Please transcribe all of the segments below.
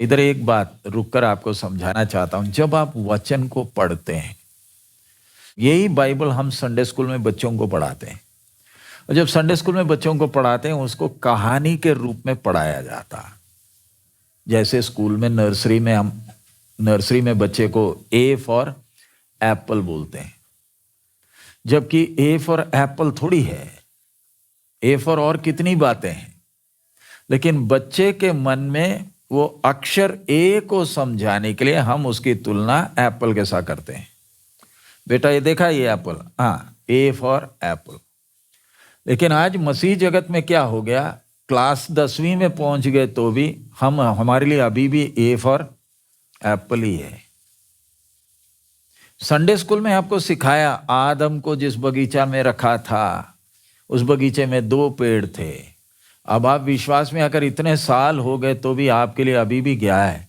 इधर एक बात रुककर आपको समझाना चाहता हूं। जब आप वचन को पढ़ते हैं, यही बाइबल हम संडे स्कूल में बच्चों को पढ़ाते हैं, और जब संडे स्कूल में बच्चों को पढ़ाते हैं उसको कहानी के रूप में पढ़ाया जाता। जैसे स्कूल में नर्सरी में बच्चे को ए फॉर एप्पल बोलते हैं, जबकि ए फॉर एप्पल थोड़ी है, ए फॉर और कितनी बातें हैं। लेकिन बच्चे के मन में वो अक्षर ए को समझाने के लिए हम उसकी तुलना एप्पल के साथ करते हैं। बेटा ये देखा ये एप्पल, हाँ ए फॉर एप्पल। लेकिन आज मसीह जगत में क्या हो गया, क्लास 10वीं में पहुंच गए तो भी हमारे लिए अभी भी ए फॉर एप्पल ही है। संडे स्कूल में आपको सिखाया आदम को जिस बगीचा में रखा था, उस बगीचे में 2 पेड़ थे। अब आप विश्वास में आकर इतने साल हो गए तो भी आपके लिए अभी भी क्या है,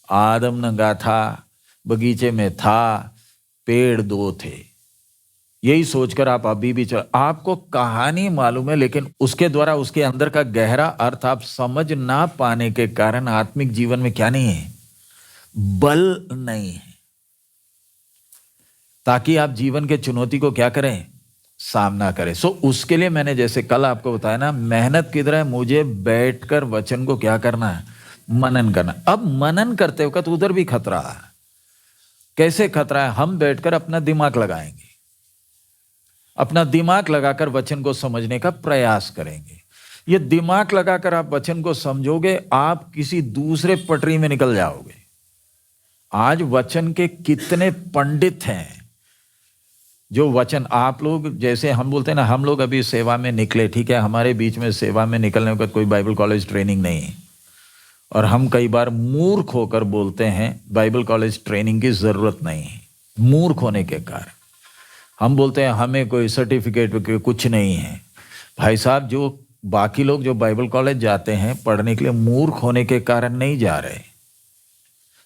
आदम नंगा था, बगीचे में था, पेड़ 2 थे। यही सोचकर आप अभी भी आपको कहानी मालूम है, लेकिन उसके द्वारा उसके अंदर का गहरा अर्थ आप समझ ना पाने के कारण आत्मिक जीवन में क्या नहीं है, बल नहीं है, ताकि आप जीवन के चुनौती को क्या करें, सामना करें। सो उसके लिए मैंने जैसे कल आपको बताया ना, मेहनत किधर है, मुझे बैठकर वचन को क्या करना है, मनन करना। अब मनन करते वक्त तो उधर भी खतरा है। कैसे खतरा है, हम बैठकर अपना दिमाग लगाएंगे, अपना दिमाग लगाकर वचन को समझने का प्रयास करेंगे। ये दिमाग लगाकर आप वचन को समझोगे, आप किसी दूसरे पटरी में निकल जाओगे। आज वचन के कितने पंडित हैं जो वचन, आप लोग जैसे हम बोलते हैं ना, हम लोग अभी सेवा में निकले, ठीक है, हमारे बीच में सेवा में निकलने के बाद कोई बाइबल कॉलेज ट्रेनिंग नहीं है, और हम कई बार मूर्ख होकर बोलते हैं बाइबल कॉलेज ट्रेनिंग की जरूरत नहीं है। मूर्ख होने के कारण हम बोलते हैं हमें कोई सर्टिफिकेट कुछ नहीं है। भाई साहब, जो बाकी लोग जो बाइबल कॉलेज जाते हैं पढ़ने के लिए, मूर्ख होने के कारण नहीं जा रहे।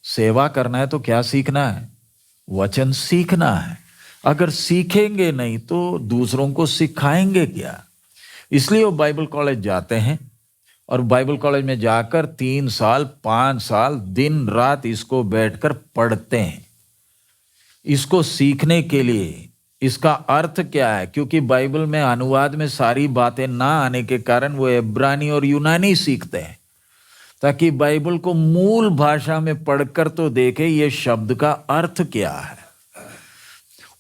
सेवा करना है तो क्या सीखना है, वचन सीखना है। अगर सीखेंगे नहीं तो दूसरों को सिखाएंगे क्या। इसलिए वो बाइबल कॉलेज जाते हैं, और बाइबल कॉलेज में जाकर 3 साल 5 साल दिन रात इसको बैठकर पढ़ते हैं, इसको सीखने के लिए। इसका अर्थ क्या है, क्योंकि बाइबल में अनुवाद में सारी बातें ना आने के कारण वो इब्रानी और यूनानी सीखते हैं, ताकि बाइबल को मूल भाषा में पढ़कर तो देखे ये शब्द का अर्थ क्या है।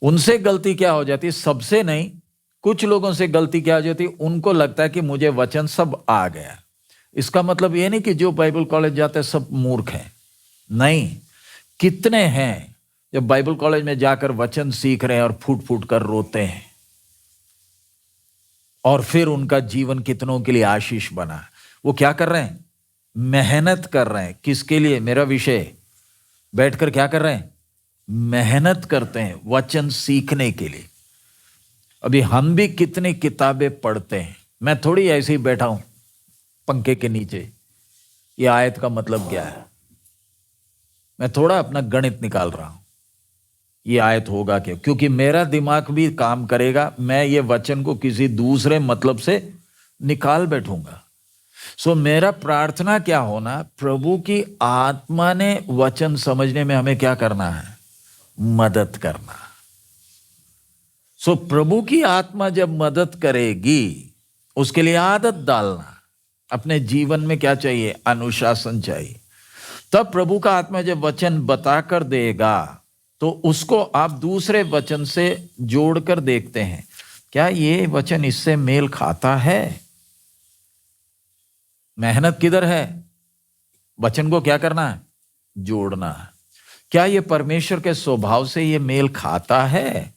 उनसे गलती क्या हो जाती है, सबसे नहीं, कुछ लोगों से गलती क्या हो जाती है, उनको लगता है कि मुझे वचन सब आ गया। इसका मतलब ये नहीं कि जो बाइबल कॉलेज जाते हैं सब मूर्ख हैं, नहीं। कितने हैं जब बाइबल कॉलेज में जाकर वचन सीख रहे हैं और फूट फूट कर रोते हैं, और फिर उनका जीवन कितनों के लिए आशीष बना। वो क्या कर रहे हैं, मेहनत कर रहे हैं। किसके लिए, मेरा विषय, बैठकर क्या कर रहे हैं, मेहनत करते हैं वचन सीखने के लिए। अभी हम भी कितनी किताबें पढ़ते हैं। मैं थोड़ी ऐसे ही बैठा हूं पंखे के नीचे, ये आयत का मतलब क्या है, मैं थोड़ा अपना गणित निकाल रहा हूं, ये आयत होगा क्या, क्योंकि मेरा दिमाग भी काम करेगा। मैं ये वचन को किसी दूसरे मतलब से निकाल बैठूंगा। सो मेरा प्रार्थना क्या होना, प्रभु की आत्मा ने वचन समझने में हमें क्या करना है, मदद करना। सो प्रभु की आत्मा जब मदद करेगी, उसके लिए आदत डालना। अपने जीवन में क्या चाहिए, अनुशासन चाहिए। तब प्रभु का आत्मा जब वचन बताकर देगा तो उसको आप दूसरे वचन से जोड़कर देखते हैं, क्या ये वचन इससे मेल खाता है। मेहनत किधर है, वचन को क्या करना है, जोड़ना है। क्या ये परमेश्वर के स्वभाव से ये मेल खाता है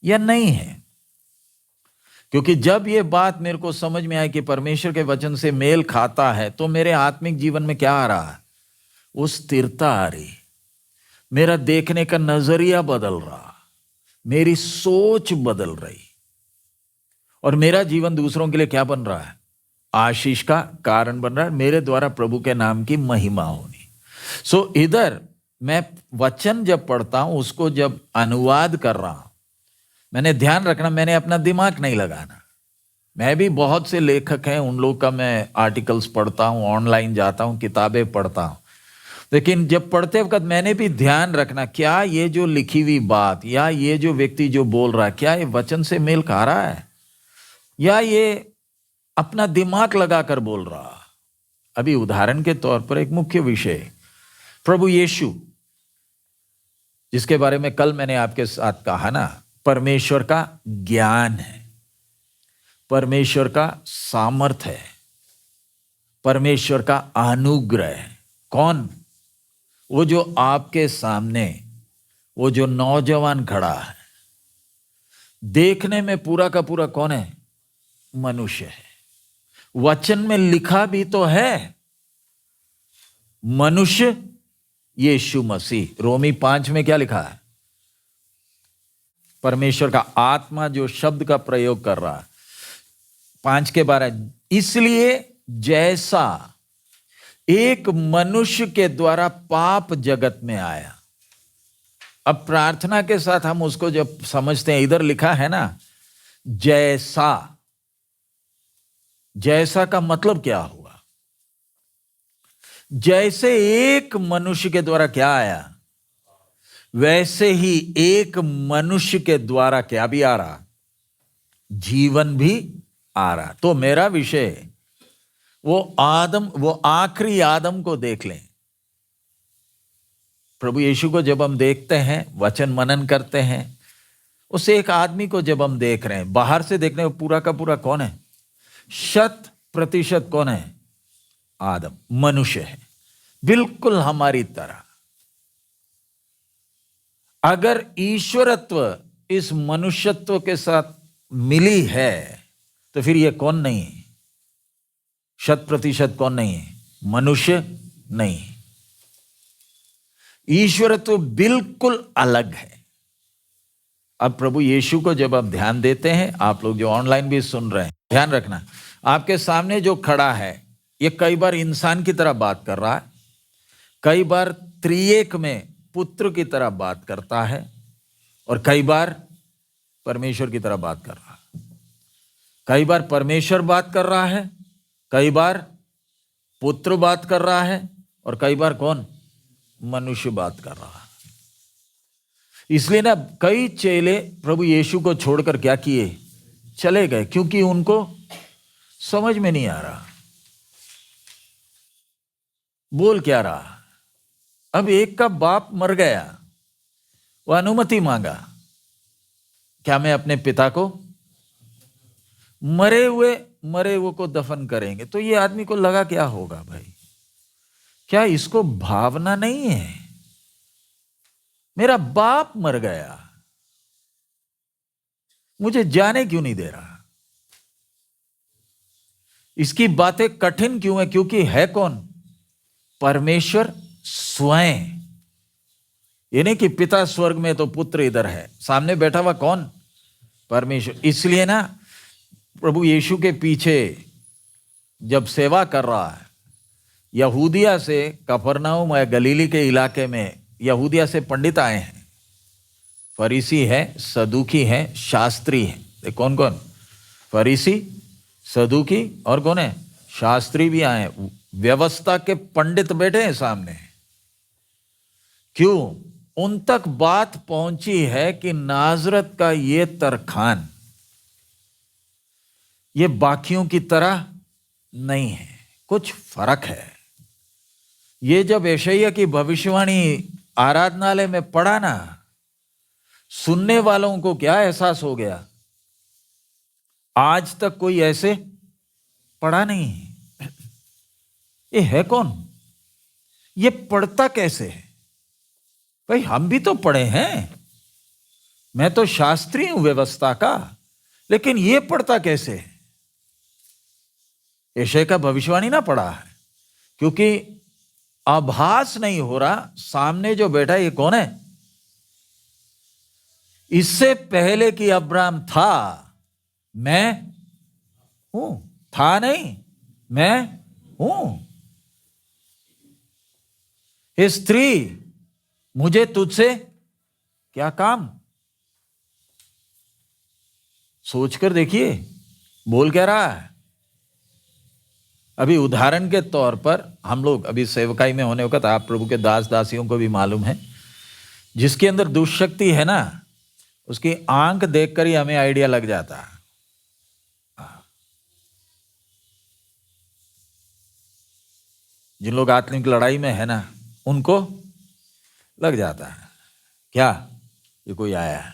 या नहीं है। क्योंकि जब ये बात मेरे को समझ में आई कि परमेश्वर के वचन से मेल खाता है, तो मेरे आत्मिक जीवन में क्या आ रहा है, वो स्थिरता आ रही, मेरा देखने का नजरिया बदल रहा, मेरी सोच बदल रही, और मेरा जीवन दूसरों के लिए क्या बन रहा है, आशीष का कारण बन रहा है। मेरे द्वारा प्रभु के नाम की महिमा होनी। सो इधर मैं वचन जब पढ़ता हूं, उसको जब अनुवाद कर रहा हूं, मैंने ध्यान रखना, मैंने अपना दिमाग नहीं लगाना। मैं भी बहुत से लेखक हैं, उन लोग का मैं आर्टिकल्स पढ़ता हूँ, ऑनलाइन जाता हूँ, किताबें पढ़ता हूँ। लेकिन जब पढ़ते वक्त मैंने भी ध्यान रखना, क्या ये जो लिखी हुई बात या ये जो व्यक्ति जो बोल रहा है, क्या ये वचन से मेल खा रहा है या ये अपना दिमाग लगाकर बोल रहा। अभी उदाहरण के तौर पर एक मुख्य विषय, प्रभु यीशु, जिसके बारे में कल मैंने आपके साथ कहा ना, परमेश्वर का ज्ञान है, परमेश्वर का सामर्थ है, परमेश्वर का अनुग्रह है। कौन? वो जो आपके सामने, वो जो नौजवान खड़ा है, देखने में पूरा का पूरा कौन है? मनुष्य है। वचन में लिखा भी तो है मनुष्य यीशु मसीह। रोमी 5 में क्या लिखा है? परमेश्वर का आत्मा जो शब्द का प्रयोग कर रहा है, 5:12, इसलिए जैसा एक मनुष्य के द्वारा पाप जगत में आया। अब प्रार्थना के साथ हम उसको जब समझते हैं, इधर लिखा है ना जैसा, जैसा का मतलब क्या हुआ? जैसे एक मनुष्य के द्वारा क्या आया, वैसे ही एक मनुष्य के द्वारा क्या भी आ रहा? जीवन भी आ रहा। तो मेरा विषय वो आदम, वो आखिरी आदम को देख लें। प्रभु यीशु को जब हम देखते हैं, वचन मनन करते हैं, उस एक आदमी को जब हम देख रहे हैं, बाहर से देखने में पूरा का पूरा कौन है? 100% कौन है? आदम, मनुष्य है, बिल्कुल हमारी तरह। अगर ईश्वरत्व इस मनुष्यत्व के साथ मिली है तो फिर ये कौन नहीं है? 100% कौन नहीं है? मनुष्य नहीं। ईश्वरत्व बिल्कुल अलग है। अब प्रभु यीशु को जब आप ध्यान देते हैं, आप लोग जो ऑनलाइन भी सुन रहे हैं, ध्यान रखना, आपके सामने जो खड़ा है ये कई बार इंसान की तरह बात कर रहा है, कई बार त्रिएक में पुत्र की तरह बात करता है, और कई बार परमेश्वर की तरह बात कर रहा है। कई बार परमेश्वर बात कर रहा है, कई बार पुत्र बात कर रहा है, और कई बार कौन? मनुष्य बात कर रहा है। इसलिए ना कई चेले प्रभु यीशु को छोड़कर क्या किए? चले गए, क्योंकि उनको समझ में नहीं आ रहा बोल क्या रहा। अब एक का बाप मर गया, वह अनुमति मांगा, क्या मैं अपने पिता को, मरे हुए को दफन करेंगे? तो ये आदमी को लगा क्या होगा भाई, क्या इसको भावना नहीं है? मेरा बाप मर गया, मुझे जाने क्यों नहीं दे रहा? इसकी बातें कठिन क्यों है? क्योंकि है कौन? परमेश्वर स्वयं। ये नहीं कि पिता स्वर्ग में तो पुत्र इधर है, सामने बैठा हुआ कौन? परमेश्वर। इसलिए ना प्रभु यीशु के पीछे जब सेवा कर रहा है, यहूदिया से, कफरनहूम या गलीली के इलाके में यहूदिया से पंडित आए हैं, फरीसी है, सदूकी है, शास्त्री है। कौन कौन? फरीसी, सदूकी और कौन है? शास्त्री भी आए। व्यवस्था के पंडित बैठे हैं सामने। क्यों? उन तक बात पहुंची है कि नाजरत का ये तरखान ये बाकियों की तरह नहीं है, कुछ फर्क है। ये जब यशायाह की भविष्यवाणी आराधनालय में पढ़ा ना, सुनने वालों को क्या एहसास हो गया? आज तक कोई ऐसे पढ़ा नहीं। ये है कौन? ये पढ़ता कैसे है? भाई हम भी तो पढ़े हैं, मैं तो शास्त्री हूं व्यवस्था का, लेकिन ये पढ़ता कैसे है? यशायाह का भविष्यवाणी ना पढ़ा है, क्योंकि आभास नहीं हो रहा सामने जो बैठा ये कौन है। इससे पहले कि अब्राहम था, मैं हूं। था नहीं, मैं हूं। हे स्त्री, मुझे तुझसे क्या काम? सोचकर देखिए, बोल क्या रहा है? अभी उदाहरण के तौर पर हम लोग अभी सेवकाई में होने वक्त आप प्रभु के दास दासियों को भी मालूम है, जिसके अंदर दुष्शक्ति है ना, उसकी आंख देखकर ही हमें आइडिया लग जाता है। जिन लोग आत्मिक लड़ाई में है ना, उनको लग जाता है क्या ये कोई आया है,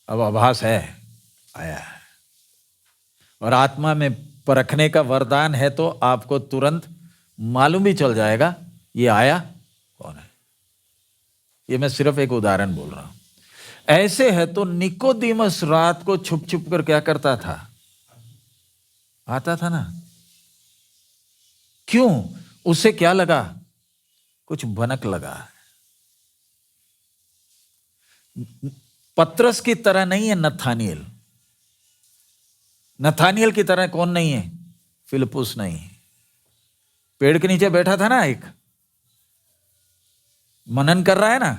अब आभास है आया है। और आत्मा में परखने का वरदान है तो आपको तुरंत मालूम भी चल जाएगा ये आया कौन है। ये मैं सिर्फ एक उदाहरण बोल रहा हूं। ऐसे है तो निकोदेमस रात को छुप छुप कर क्या करता था? आता था ना। क्यों? उसे क्या लगा? कुछ भनक लगा। पतरस की तरह नहीं है नथानिएल। नथानिएल की तरह कौन नहीं है? फिलिपुस नहीं। पेड़ के नीचे बैठा था ना, एक मनन कर रहा है ना।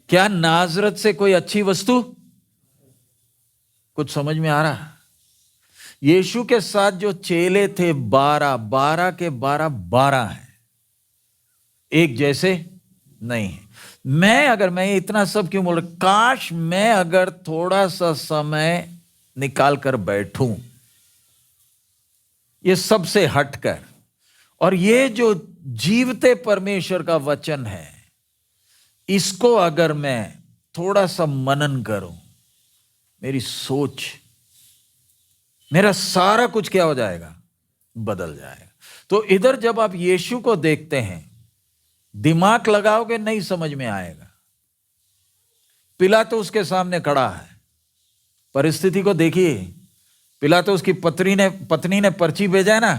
क्या नाजरत से कोई अच्छी वस्तु? कुछ समझ में आ रहा? यीशु के साथ जो चेले थे 12, 12 के 12 12 हैं, एक जैसे नहीं है। मैं इतना सब क्यों बोल रहा? काश मैं अगर थोड़ा सा समय निकाल कर बैठूं ये सबसे हटकर, और ये जो जीवते परमेश्वर का वचन है इसको अगर मैं थोड़ा सा मनन करूं, मेरी सोच, मेरा सारा कुछ क्या हो जाएगा? बदल जाएगा। तो इधर जब आप यीशु को देखते हैं, दिमाग लगाओगे नहीं समझ में आएगा। पिलातुस उसके सामने खड़ा है, परिस्थिति को देखिए। पिलातुस उसकी पत्नी ने पर्ची भेजा है ना,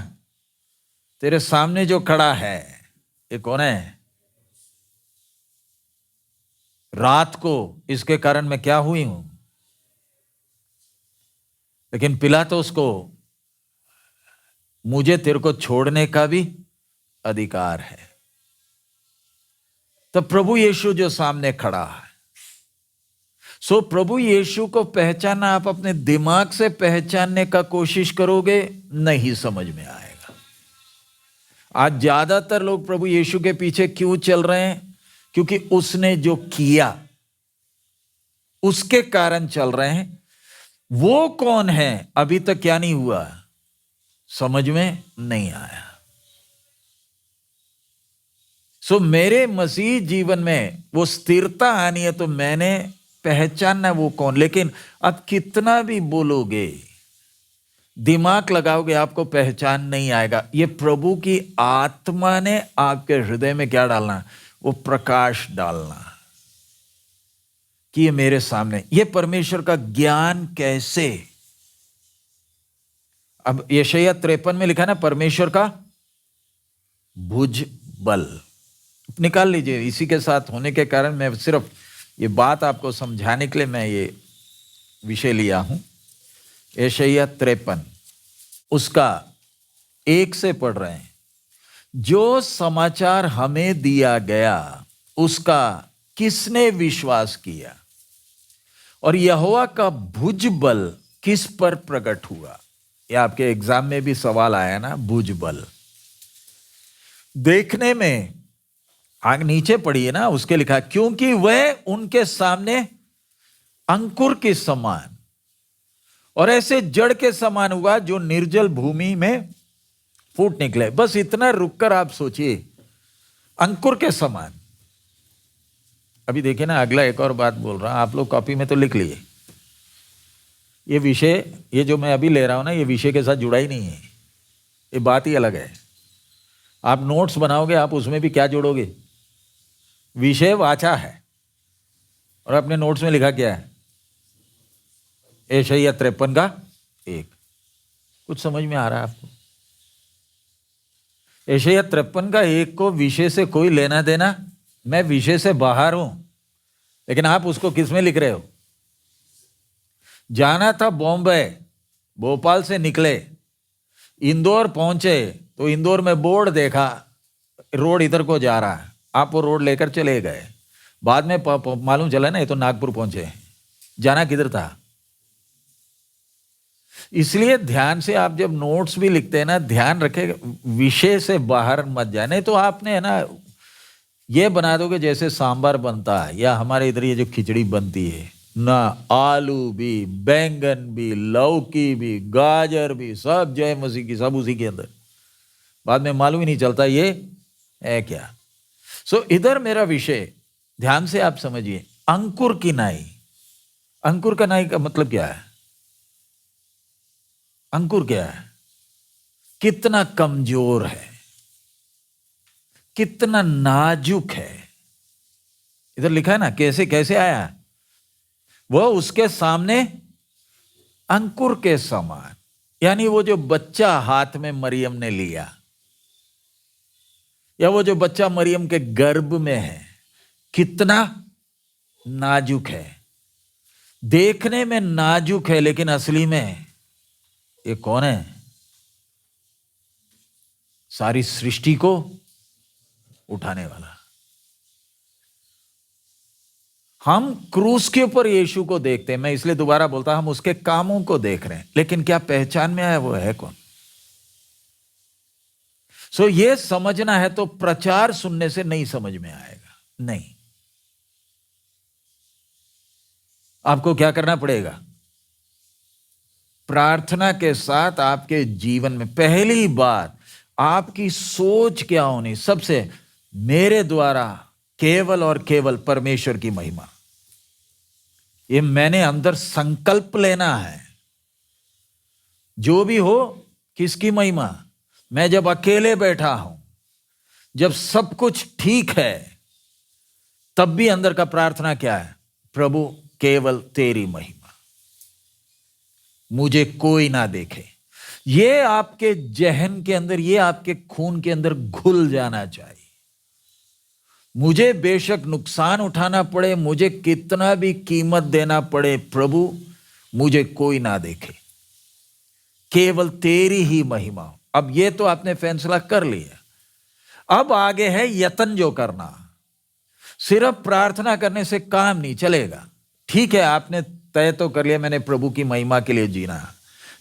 तेरे सामने जो खड़ा है ये कौन है? रात को इसके कारण मैं क्या हुई हूं। लेकिन पिलातुस को मुझे तेरे को छोड़ने का भी अधिकार है। तो प्रभु यीशु जो सामने खड़ा है, सो प्रभु यीशु को पहचानना आप अपने दिमाग से पहचानने का कोशिश करोगे नहीं समझ में आएगा। आज ज्यादातर लोग प्रभु यीशु के पीछे क्यों चल रहे हैं? क्योंकि उसने जो किया उसके कारण चल रहे हैं। वो कौन है अभी तक क्या नहीं हुआ, समझ में नहीं आया। सो मेरे मसीह जीवन में वो स्थिरता आनी है तो मैंने पहचानना वो कौन। लेकिन अब कितना भी बोलोगे, दिमाग लगाओगे, आपको पहचान नहीं आएगा। ये प्रभु की आत्मा ने आपके हृदय में क्या डालना? वो प्रकाश डालना कि ये मेरे सामने, ये परमेश्वर का ज्ञान कैसे। अब यशायाह 53 में लिखा ना, परमेश्वर का भुज बल। निकाल लीजिए। इसी के साथ होने के कारण मैं सिर्फ ये बात आपको समझाने के लिए मैं ये विषय लिया हूं। यशायाह 53 उसका 1 से पढ़ रहे हैं। जो समाचार हमें दिया गया उसका किसने विश्वास किया, और यहोवा का भुज बल किस पर प्रकट हुआ। ये आपके एग्जाम में भी सवाल आया ना, भुज बल। देखने में आगे नीचे पढ़िए ना, उसके लिखा क्योंकि वह उनके सामने अंकुर के समान और ऐसे जड़ के समान हुआ जो निर्जल भूमि में फूट निकले। बस इतना रुककर आप सोचिए, अंकुर के समान। अभी देखिए ना, अगला एक और बात बोल रहा हूं, आप लोग कॉपी में तो लिख लिए। ये विषय, ये जो मैं अभी ले रहा हूं ना, ये विषय के साथ जुड़ा ही नहीं है, ये बात ही अलग है। आप नोट्स बनाओगे, आप उसमें भी क्या जोड़ोगे? विषय वाचा है और अपने नोट्स में लिखा क्या है? यशायाह 53 का 1। कुछ समझ में आ रहा है आपको? यशायाह 53 का 1 को विषय से कोई लेना देना, मैं विषय से बाहर हूं, लेकिन आप उसको किस में लिख रहे हो? जाना था बॉम्बे, भोपाल से निकले, इंदौर पहुंचे तो इंदौर में बोर्ड देखा, रोड इधर को जा रहा है, आप वो रोड लेकर चले गए। बाद में मालूम चला ना ये तो नागपुर पहुंचे। जाना किधर था? इसलिए ध्यान से आप जब नोट्स भी लिखते हैं ना, ध्यान रखें विषय से बाहर मत जाए, नहीं तो आपने है ना ये बना दोगे जैसे सांभर बनता है या हमारे इधर ये जो खिचड़ी बनती है ना, आलू भी, बैंगन भी, लौकी भी, गाजर भी, सब जय मसीह की, सब उसी के अंदर, बाद में मालूम ही नहीं चलता ये है क्या। सो इधर मेरा विषय ध्यान से आप समझिए, अंकुर की नाई। अंकुर का नाई का मतलब क्या है? अंकुर क्या है? कितना कमजोर है, कितना नाजुक है। इधर लिखा है ना, कैसे कैसे आया वह उसके सामने अंकुर के समान, यानी वो जो बच्चा हाथ में मरियम ने लिया, या वो जो बच्चा मरियम के गर्भ में है, कितना नाजुक है। देखने में नाजुक है, लेकिन असली में ये कौन है? सारी सृष्टि को उठाने वाला। हम क्रूस के ऊपर यीशु को देखते हैं, मैं इसलिए दोबारा बोलता हूं, हम उसके कामों को देख रहे हैं, लेकिन क्या पहचान में आया वो है कौन? सो ये समझना है तो प्रचार सुनने से नहीं समझ में आएगा, नहीं। आपको क्या करना पड़ेगा? प्रार्थना के साथ आपके जीवन में पहली बात आपकी सोच क्या होनी? सबसे मेरे द्वारा केवल और केवल परमेश्वर की महिमा। ये मैंने अंदर संकल्प लेना है, जो भी हो किसकी महिमा? मैं जब अकेले बैठा हूं, जब सब कुछ ठीक है, तब भी अंदर का प्रार्थना क्या है? प्रभु केवल तेरी महिमा, मुझे कोई ना देखे। ये आपके जहन के अंदर, ये आपके खून के अंदर घुल जाना चाहिए। मुझे बेशक नुकसान उठाना पड़े, मुझे कितना भी कीमत देना पड़े, प्रभु मुझे कोई ना देखे, केवल तेरी ही महिमा हो। अब ये तो आपने फैसला कर लिया, अब आगे है यत्न जो करना। सिर्फ प्रार्थना करने से काम नहीं चलेगा। ठीक है, आपने तय तो कर लिया मैंने प्रभु की महिमा के लिए जीना है,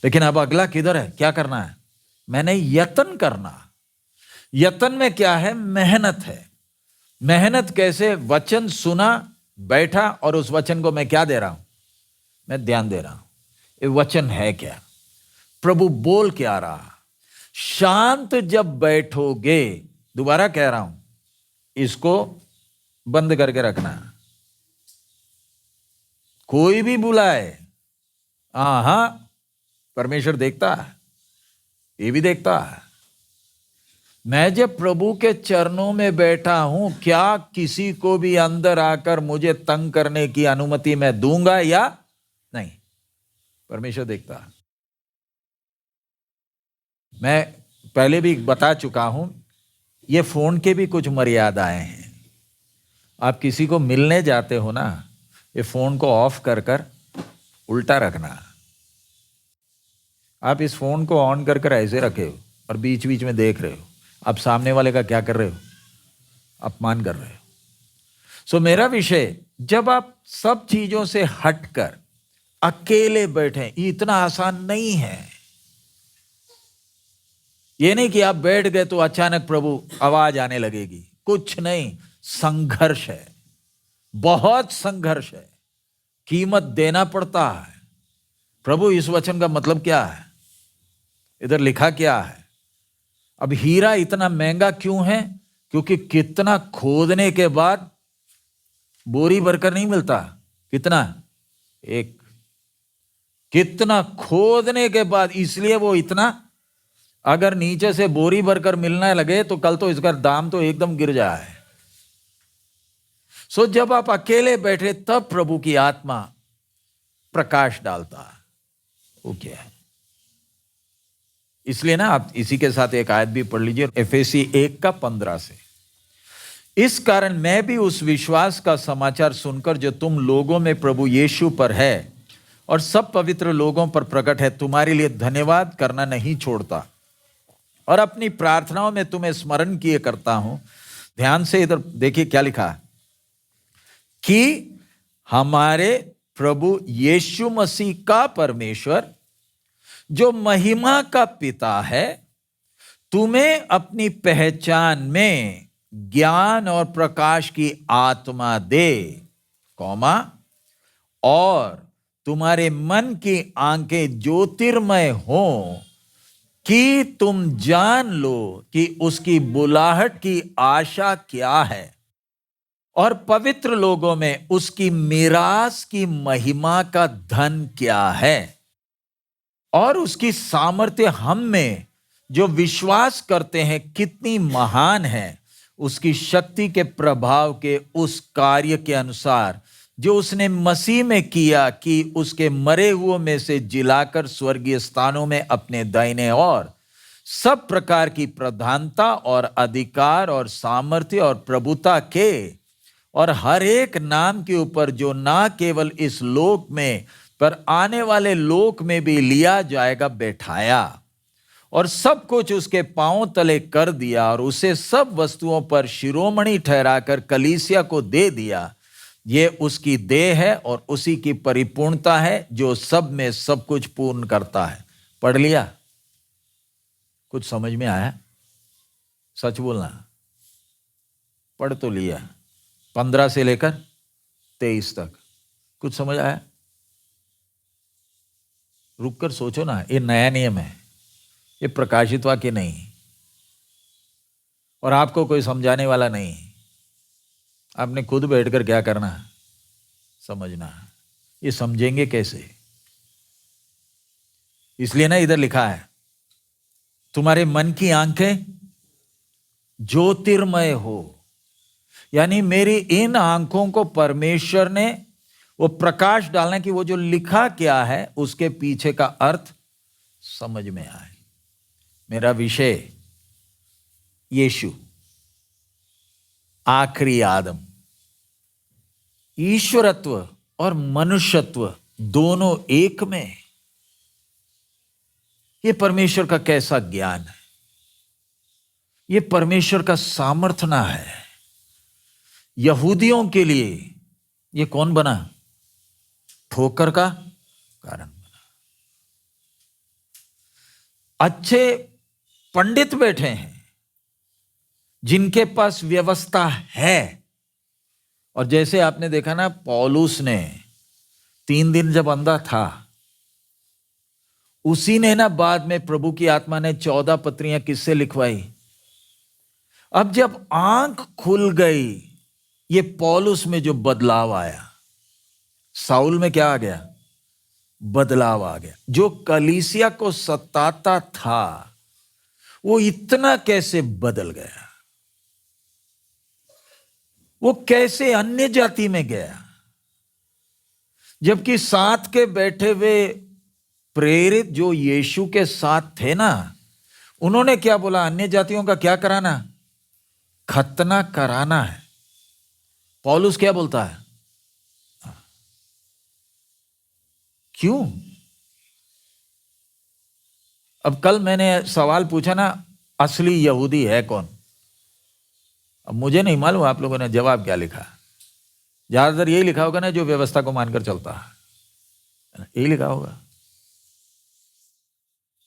लेकिन अब अगला किधर है? क्या करना है? मैंने यत्न करना। यत्न में क्या है? मेहनत है। मेहनत कैसे? वचन सुना, बैठा, और उस वचन को मैं क्या दे रहा हूं? मैं ध्यान दे रहा हूं, ये वचन है क्या, प्रभु बोल क्या रहा। शांत जब बैठोगे, दोबारा कह रहा हूं, इसको बंद करके रखना। कोई भी बुलाए, हाँ, परमेश्वर देखता है, ये भी देखता है। मैं जब प्रभु के चरणों में बैठा हूं, क्या किसी को भी अंदर आकर मुझे तंग करने की अनुमति मैं दूंगा या नहीं? परमेश्वर देखता है। मैं पहले भी बता चुका हूं, ये फोन के भी कुछ मर्यादाएं हैं। आप किसी को मिलने जाते हो ना, ये फोन को ऑफ कर कर उल्टा रखना। आप इस फोन को ऑन कर कर ऐसे रखे हो और बीच बीच में देख रहे हो, आप सामने वाले का क्या कर रहे हो? अपमान कर रहे हो। सो मेरा विषय, जब आप सब चीजों से हटकर अकेले बैठे, ये इतना आसान नहीं है। ये नहीं कि आप बैठ गए तो अचानक प्रभु आवाज आने लगेगी, कुछ नहीं। संघर्ष है, बहुत संघर्ष है, कीमत देना पड़ता है। प्रभु इस वचन का मतलब क्या है? इधर लिखा क्या है? अब हीरा इतना महंगा क्यों है? क्योंकि कितना खोदने के बाद बोरी भरकर नहीं मिलता। कितना? एक। कितना खोदने के बाद, इसलिए वो इतना, अगर नीचे से बोरी भरकर मिलने लगे तो कल तो इसका दाम तो एकदम गिर जाए। सो जब आप अकेले बैठे, तब प्रभु की आत्मा प्रकाश डालता है। वो क्या है? इसलिए ना, आप इसी के साथ एक आयत भी पढ़ लीजिए, एफेसी 1:15 से। इस कारण मैं भी उस विश्वास का समाचार सुनकर जो तुम लोगों में प्रभु यीशु पर है और सब पवित्र लोगों पर प्रकट है, तुम्हारे लिए धन्यवाद करना नहीं छोड़ता और अपनी प्रार्थनाओं में तुम्हें स्मरण किए करता हूं। ध्यान से इधर देखिए क्या लिखा है, कि हमारे प्रभु यीशु मसीह का परमेश्वर जो महिमा का पिता है तुम्हें अपनी पहचान में ज्ञान और प्रकाश की आत्मा दे, कौमा, और तुम्हारे मन की आंखें ज्योतिर्मय हों कि तुम जान लो कि उसकी बुलाहट की आशा क्या है और पवित्र लोगों में उसकी मीरास की महिमा का धन क्या है और उसकी सामर्थ्य हम में जो विश्वास करते हैं कितनी महान है, उसकी शक्ति के प्रभाव के उस कार्य के अनुसार जो उसने मसीह में किया कि उसके मरे हुओं में से जिलाकर स्वर्गीय स्थानों में अपने दाहिने और सब प्रकार की प्रधानता और अधिकार और सामर्थ्य और प्रभुता के और हर एक नाम के ऊपर जो ना केवल इस लोक में पर आने वाले लोक में भी लिया जाएगा बैठाया और सब कुछ उसके पांवों तले कर दिया और उसे सब वस्तुओं पर शिरोमणि ठहराकर कलीसिया को दे दिया। ये उसकी देह है और उसी की परिपूर्णता है जो सब में सब कुछ पूर्ण करता है। पढ़ लिया? कुछ समझ में आया? सच बोलना, पढ़ तो लिया 15 से लेकर 23 तक। कुछ समझ आया? रुक कर सोचो ना, ये नया नियम है, ये प्रकाशित वाक्य नहीं और आपको कोई समझाने वाला नहीं। आपने खुद बैठकर क्या करना, समझना। ये समझेंगे कैसे? इसलिए ना इधर लिखा है तुम्हारे मन की आंखें ज्योतिर्मय हो, यानी मेरी इन आंखों को परमेश्वर ने वो प्रकाश डालना कि वो जो लिखा क्या है उसके पीछे का अर्थ समझ में आए। मेरा विषय यीशु, आखिरी आदम, ईश्वरत्व और मनुष्यत्व दोनों एक में। ये परमेश्वर का कैसा ज्ञान है, ये परमेश्वर का सामर्थना है। यहूदियों के लिए ये कौन बना? ठोकर का कारण बना। अच्छे पंडित बैठे हैं जिनके पास व्यवस्था है, और जैसे आपने देखा ना पौलुस ने 3 दिन जब अंधा था, उसी ने ना बाद में प्रभु की आत्मा ने 14 पत्रियां किससे लिखवाई। अब जब आंख खुल गई, ये पौलुस में जो बदलाव आया, साउल में क्या आ गया? बदलाव आ गया। जो कलीसिया को सताता था वो इतना कैसे बदल गया, वो कैसे अन्य जाति में गया, जबकि साथ के बैठे हुए प्रेरित जो यीशु के साथ थे ना, उन्होंने क्या बोला? अन्य जातियों का क्या कराना? खतना कराना है। पौलुस क्या बोलता है? क्यों? अब कल मैंने सवाल पूछा ना, असली यहूदी है कौन? अब मुझे नहीं मालूम आप लोगों ने जवाब क्या लिखा। ज्यादातर यही लिखा होगा ना, जो व्यवस्था को मानकर चलता है, यही लिखा होगा।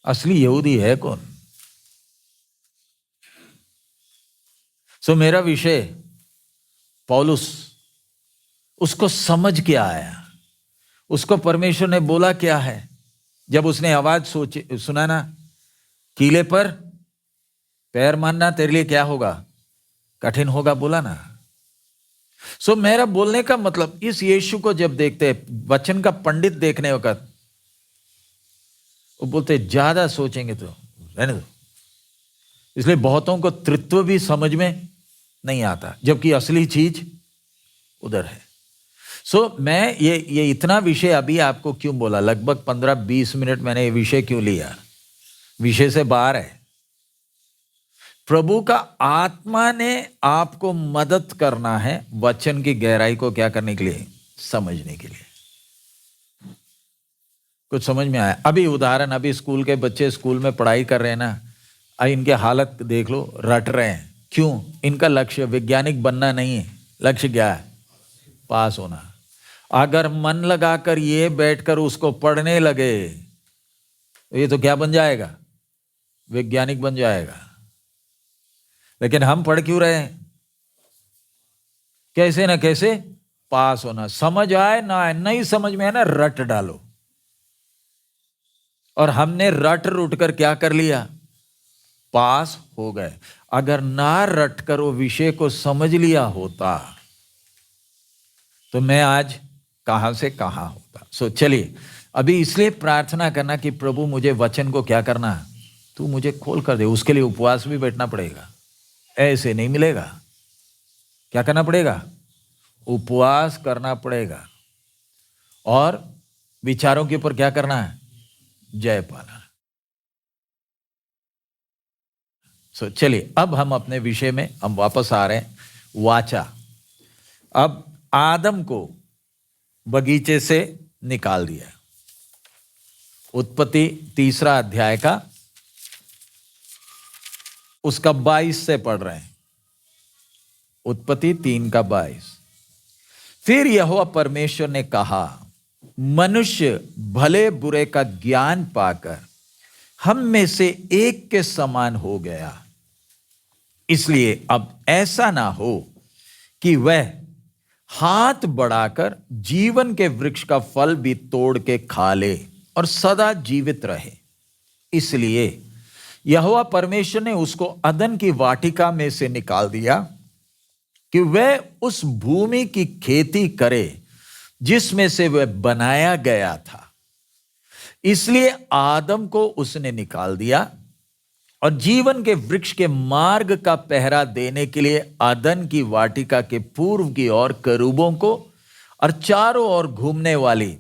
असली यहूदी है कौन? सो मेरा विषय पौलुस, उसको समझ के आया, उसको परमेश्वर ने बोला क्या है। जब उसने आवाज सुना ना, कीले पर पैर मारना तेरे लिए क्या होगा? कठिन होगा, बोला ना। सो मेरा बोलने का मतलब, इस यीशु को जब देखते हैं, वचन का पंडित देखने वक्त वो बोलते ज्यादा सोचेंगे तो रहने दो। इसलिए बहुतों को तृत्व भी समझ में नहीं आता, जबकि असली चीज उधर है। सो मैं ये इतना विषय अभी आपको क्यों बोला, लगभग 15-20 मिनट मैंने ये विषय क्यों लिया? विषय से बाहर है। प्रभु का आत्मा ने आपको मदद करना है वचन की गहराई को क्या करने के लिए? समझने के लिए। कुछ समझ में आया? अभी उदाहरण, अभी स्कूल के बच्चे स्कूल में पढ़ाई कर रहे हैं ना, इनके हालत देख लो, रट रहे हैं। क्यों? इनका लक्ष्य वैज्ञानिक बनना नहीं है, लक्ष्य क्या है? पास होना। अगर मन लगाकर ये बैठकर उसको पढ़ने लगे तो ये तो क्या बन जाएगा? वैज्ञानिक बन जाएगा। लेकिन हम पढ़ क्यों रहे हैं? कैसे ना कैसे पास होना, समझ आए ना आए, नहीं समझ में है ना, रट डालो। और हमने रट रूट कर क्या कर लिया? पास हो गए। अगर ना रट कर वो विषय को समझ लिया होता तो मैं आज कहां से कहां होता। सो चलिए, अभी इसलिए प्रार्थना करना कि प्रभु मुझे वचन को क्या करना, तू मुझे खोल कर दे। उसके लिए उपवास भी बैठना पड़ेगा, ऐसे नहीं मिलेगा। क्या करना पड़ेगा? उपवास करना पड़ेगा। और विचारों के ऊपर क्या करना है? जय पाना। सो चलिए, अब हम अपने विषय में हम वापस आ रहे हैं। वाचा। अब आदम को बगीचे से निकाल दिया। उत्पत्ति 3 अध्याय का उसका 22 से पढ़ रहे हैं। उत्पत्ति 3 का 22। फिर यहोवा परमेश्वर ने कहा, मनुष्य भले बुरे का ज्ञान पाकर हम में से एक के समान हो गया, इसलिए अब ऐसा ना हो कि वह हाथ बढ़ाकर जीवन के वृक्ष का फल भी तोड़ के खा ले और सदा जीवित रहे। इसलिए यहोवा परमेश्वर ने उसको अदन की वाटिका में से निकाल दिया कि वह उस भूमि की खेती करे जिसमें से वह बनाया गया था। इसलिए आदम को उसने निकाल दिया और जीवन के वृक्ष के मार्ग का पहरा देने के लिए अदन की वाटिका के पूर्व की ओर करूबों को और चारों ओर घूमने वाली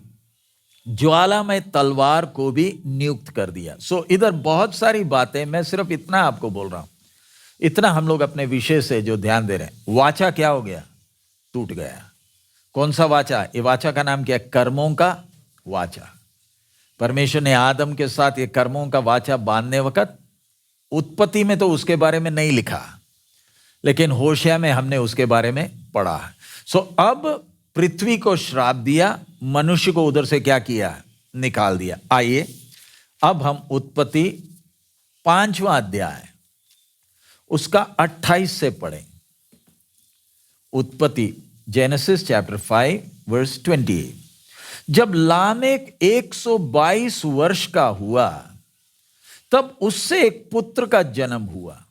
ज्वालामय तलवार को भी नियुक्त कर दिया। सो इधर बहुत सारी बातें, मैं सिर्फ इतना आपको बोल रहा हूं, इतना हम लोग अपने विषय से जो ध्यान दे रहे हैं। वाचा क्या हो गया? टूट गया। कौन सा वाचा? ये वाचा का नाम क्या है? कर्मों का वाचा। परमेश्वर ने आदम के साथ ये कर्मों का वाचा बांधने वक्त, उत्पत्ति में तो उसके बारे में नहीं लिखा, लेकिन होशिया में हमने उसके बारे में पढ़ा। सो अब पृथ्वी को श्राप दिया, मनुष्य को उधर से क्या किया? निकाल दिया। आइए अब हम उत्पत्ति 5वां अध्याय उसका 28 से पढ़ें। उत्पत्ति, जेनेसिस चैप्टर 5 वर्स 28। जब लामेक 122 वर्ष का हुआ तब उससे एक पुत्र का जन्म हुआ।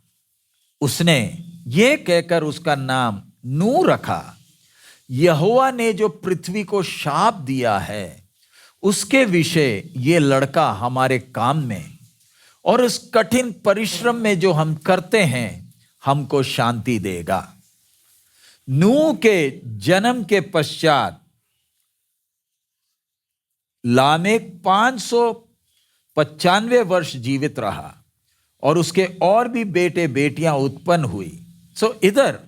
उसने यह कहकर उसका नाम नू रखा, यहोवा ने जो पृथ्वी को शाप दिया है उसके विषय ये लड़का हमारे काम में और इस कठिन परिश्रम में जो हम करते हैं हमको शांति देगा। नूह के जन्म के पश्चात लामेक 595 वर्ष जीवित रहा और उसके और भी बेटे बेटियां उत्पन्न हुई। सो इधर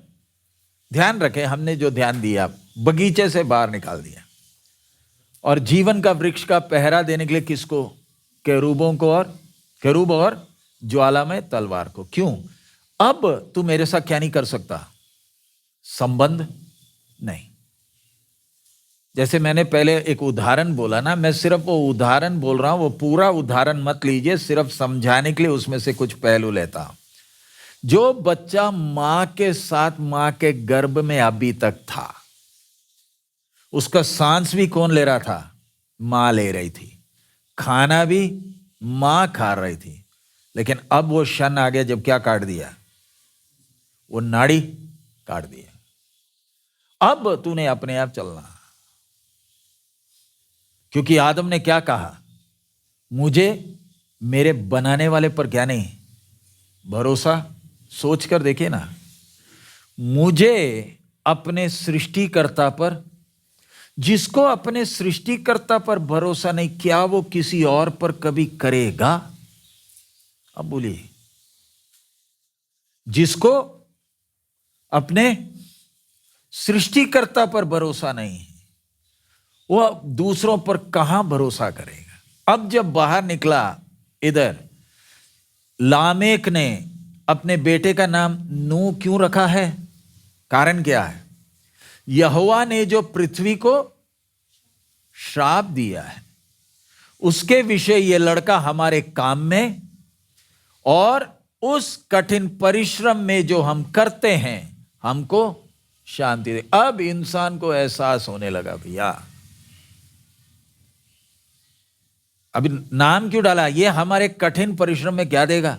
ध्यान रखें, हमने जो ध्यान दिया, बगीचे से बाहर निकाल दिया और जीवन का वृक्ष का पहरा देने के लिए किसको? केरूबों को, और केरूब और ज्वालामय तलवार को। क्यों? अब तू मेरे साथ क्या नहीं कर सकता? संबंध नहीं। जैसे मैंने पहले एक उदाहरण बोला ना, मैं सिर्फ वो उदाहरण बोल रहा हूं, वो पूरा उदाहरण मत लीजिए, सिर्फ समझाने के लिए उसमें से कुछ पहलू लेता हूं। जो बच्चा मां के साथ, मां के गर्भ में अभी तक था, उसका सांस भी कौन ले रहा था? मां ले रही थी। खाना भी मां खा रही थी। लेकिन अब वो क्षण आ गया जब क्या काट दिया? वो नाड़ी काट दिया। अब तूने अपने आप चलना, क्योंकि आदम ने क्या कहा? मुझे मेरे बनाने वाले पर क्या नहीं भरोसा। सोच कर देखिए ना, मुझे अपने सृष्टिकर्ता पर, जिसको अपने सृष्टिकर्ता पर भरोसा नहीं, क्या वो किसी और पर कभी करेगा? अब बोलिए, जिसको अपने सृष्टिकर्ता पर भरोसा नहीं, वो दूसरों पर कहां भरोसा करेगा? अब जब बाहर निकला, इधर लामेक ने अपने बेटे का नाम नूह क्यों रखा है? कारण क्या है? यहोवा ने जो पृथ्वी को श्राप दिया है, उसके विषय ये लड़का हमारे काम में और उस कठिन परिश्रम में जो हम करते हैं हमको शांति दे। अब इंसान को एहसास होने लगा, भैया अभी नाम क्यों डाला, ये हमारे कठिन परिश्रम में क्या देगा,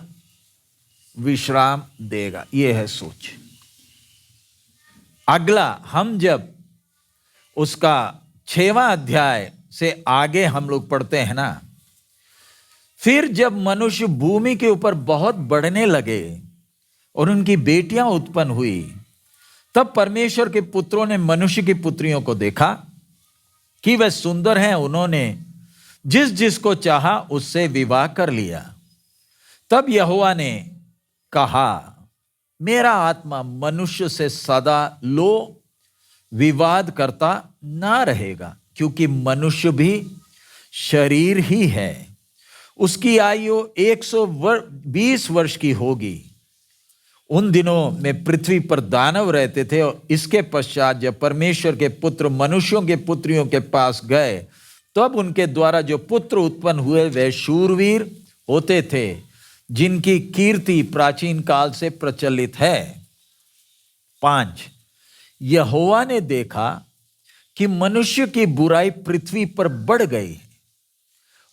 विश्राम देगा। ये है सोच। अगला हम जब उसका 6वां अध्याय से आगे हम लोग पढ़ते हैं ना, फिर जब मनुष्य भूमि के ऊपर बहुत बढ़ने लगे और उनकी बेटियां उत्पन्न हुई, तब परमेश्वर के पुत्रों ने मनुष्य की पुत्रियों को देखा कि वह सुंदर हैं, उन्होंने जिस जिसको चाहा उससे विवाह कर लिया। तब यहोवा ने कहा, मेरा आत्मा मनुष्य से सदा लो विवाद करता ना रहेगा, क्योंकि मनुष्य भी शरीर ही है। उसकी आयु 120 वर्ष की होगी। उन दिनों में पृथ्वी पर दानव रहते थे, और इसके पश्चात जब परमेश्वर के पुत्र मनुष्यों के पुत्रियों के पास गए, तब उनके द्वारा जो पुत्र उत्पन्न हुए वे शूरवीर होते थे, जिनकी कीर्ति प्राचीन काल से प्रचलित है। 5, यहोवा ने देखा कि मनुष्य की बुराई पृथ्वी पर बढ़ गई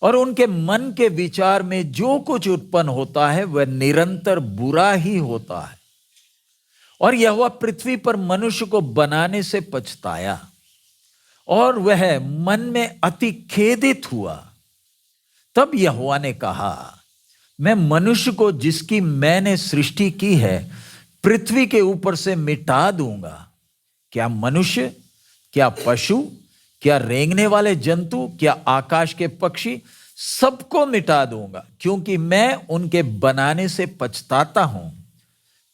और उनके मन के विचार में जो कुछ उत्पन्न होता है वह निरंतर बुरा ही होता है। और यहोवा पृथ्वी पर मनुष्य को बनाने से पछताया और वह मन में अति खेदित हुआ। तब यहोवा ने कहा, मैं मनुष्य को जिसकी मैंने सृष्टि की है पृथ्वी के ऊपर से मिटा दूंगा। क्या मनुष्य, क्या पशु, क्या रेंगने वाले जंतु, क्या आकाश के पक्षी, सबको मिटा दूंगा, क्योंकि मैं उनके बनाने से पछताता हूं।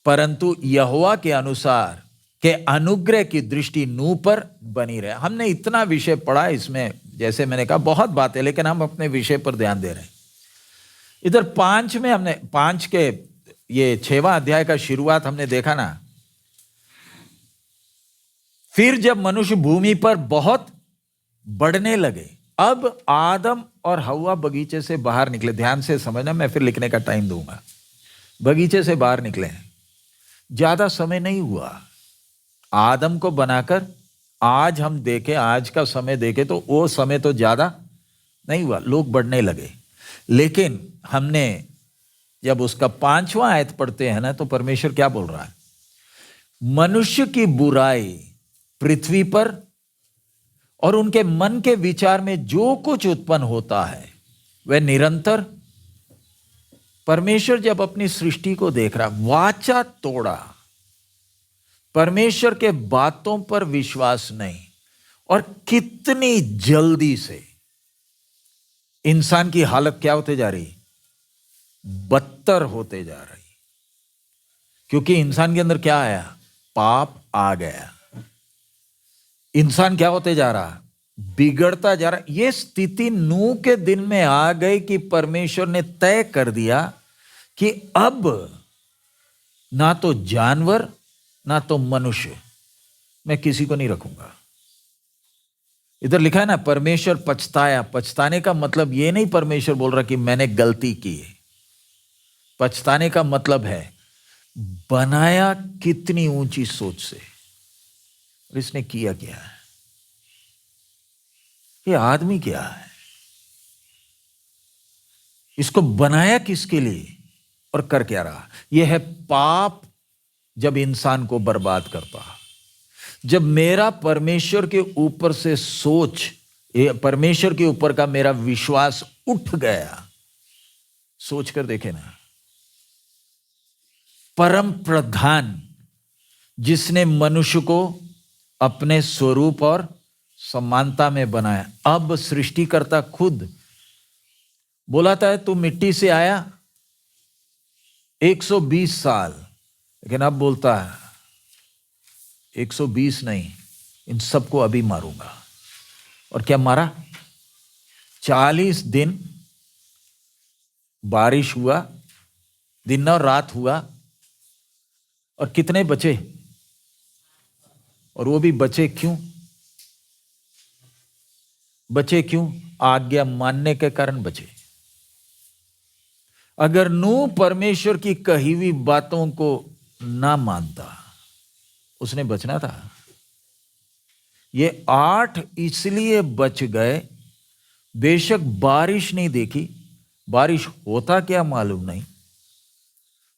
परंतु यहोवा के अनुसार के अनुग्रह की दृष्टि नूह पर बनी रहे। हमने इतना विषय पढ़ा, इसमें जैसे मैंने कहा बहुत बातें, लेकिन हम अपने विषय पर ध्यान दे रहे हैं। इधर 5 में हमने 5 के ये 6वां अध्याय का शुरुआत हमने देखा ना। फिर जब मनुष्य भूमि पर बहुत बढ़ने लगे, अब आदम और हव्वा बगीचे से बाहर निकले। ध्यान से समझना, मैं फिर लिखने का टाइम दूंगा। बगीचे से बाहर निकले, ज्यादा समय नहीं हुआ आदम को बनाकर। आज हम देखें, आज का समय देखें तो वो समय तो ज्यादा नहीं हुआ, लोग बढ़ने लगे। लेकिन हमने जब उसका 5वां आयत पढ़ते हैं ना, तो परमेश्वर क्या बोल रहा है, मनुष्य की बुराई पृथ्वी पर और उनके मन के विचार में जो कुछ उत्पन्न होता है वह निरंतर। परमेश्वर जब अपनी सृष्टि को देख रहा, वाचा तोड़ा, परमेश्वर के बातों पर विश्वास नहीं, और कितनी जल्दी से इंसान की हालत क्या होते जा रही, बदतर होते जा रही। क्योंकि इंसान के अंदर क्या आया, पाप आ गया। इंसान क्या होते जा रहा, बिगड़ता जा रहा। यह स्थिति नूह के दिन में आ गई कि परमेश्वर ने तय कर दिया कि अब ना तो जानवर ना तो मनुष्य, मैं किसी को नहीं रखूंगा। इधर लिखा है ना, परमेश्वर पछताया। पछताने का मतलब यह नहीं परमेश्वर बोल रहा कि मैंने गलती की है। पछताने का मतलब है बनाया कितनी ऊंची सोच से, और इसने किया क्या है, ये आदमी क्या है, इसको बनाया किसके लिए और कर क्या रहा। यह है पाप। जब इंसान को बर्बाद करता, जब मेरा परमेश्वर के ऊपर से सोच, परमेश्वर के ऊपर का मेरा विश्वास उठ गया। सोच कर देखे ना, परम प्रधान जिसने मनुष्य को अपने स्वरूप और समानता में बनाया, अब सृष्टिकर्ता खुद बोला था तू मिट्टी से आया 120 साल, लेकिन अब बोलता है 120 नहीं, इन सबको अभी मारूंगा। और क्या मारा, 40 दिन बारिश हुआ, दिन और रात हुआ, और कितने बचे, और वो भी बचे क्यों, बचे क्यों? आज्ञा मानने के कारण बचे। अगर नूह परमेश्वर की कही हुई बातों को ना मानता, उसने बचना था। ये 8 इसलिए बच गए, बेशक बारिश नहीं देखी, बारिश होता क्या मालूम नहीं,